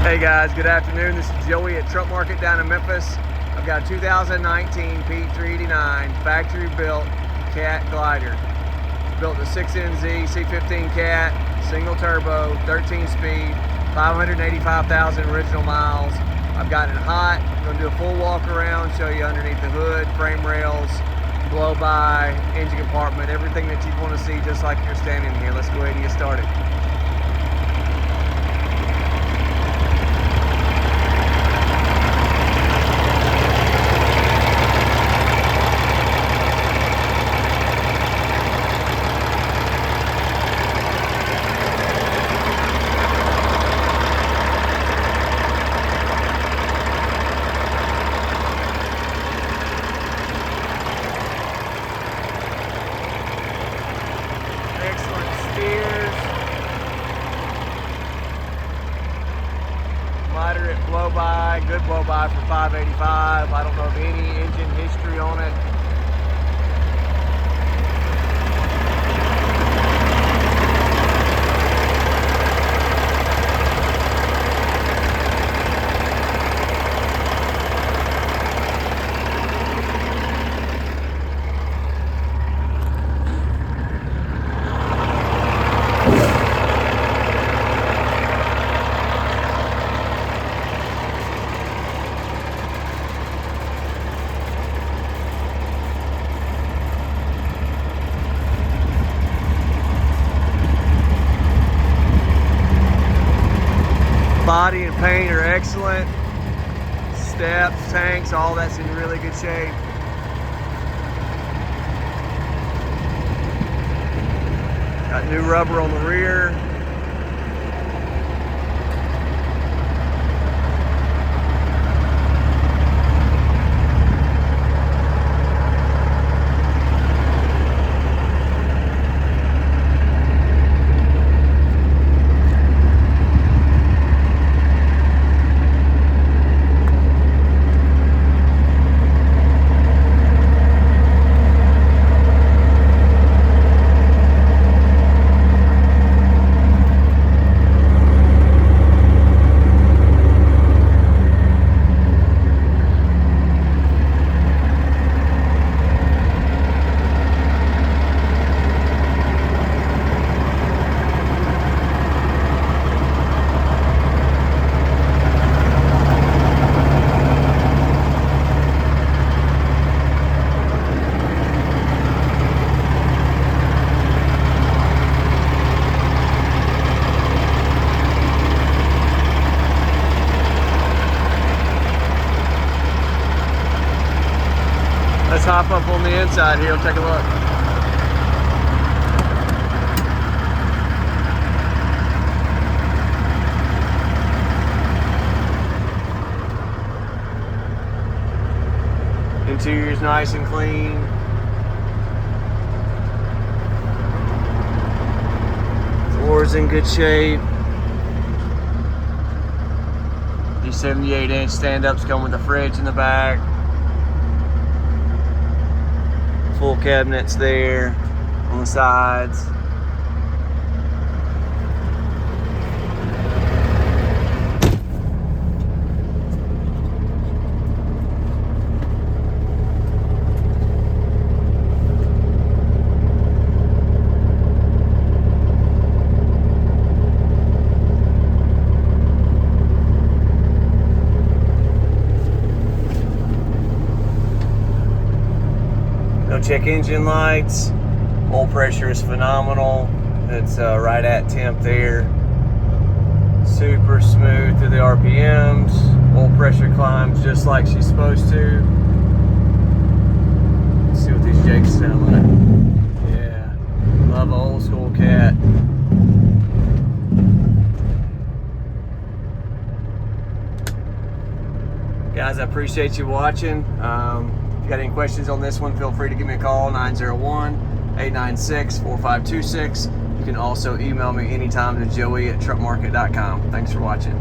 Hey guys, good afternoon. This is Joey at Truck Market down in Memphis. I've got a 2019 P389 factory built Cat glider. Built a 6NZ C15 Cat, single turbo, 13 speed, 585,000 original miles. I've got it hot. I'm going to do a full walk around, show you underneath the hood, frame rails, blow by, engine compartment, everything that you'd want to see just like you're standing here. Let's go ahead and get started. Excellent steers, moderate blow by, good blow by for 585. I don't know of any engine history on it. Body and paint are excellent. Steps, tanks, all that's in really good shape. Got new rubber on the rear. Let's hop up on the inside here and take a look. Interior's nice and clean. Floor's in good shape. These 78-inch stand-ups come with a fridge in the back. Full cabinets there on the sides. No check engine lights. Oil pressure is phenomenal. It's right at temp there. Super smooth through the RPMs. Oil pressure climbs just like she's supposed to. Let's see what these jakes sound like. Yeah, love an old school Cat. Guys, I appreciate you watching. If you got any questions on this one, feel free to give me a call, 901-896-4526. You can also email me anytime to joey@truckmarket.com. Thanks for watching.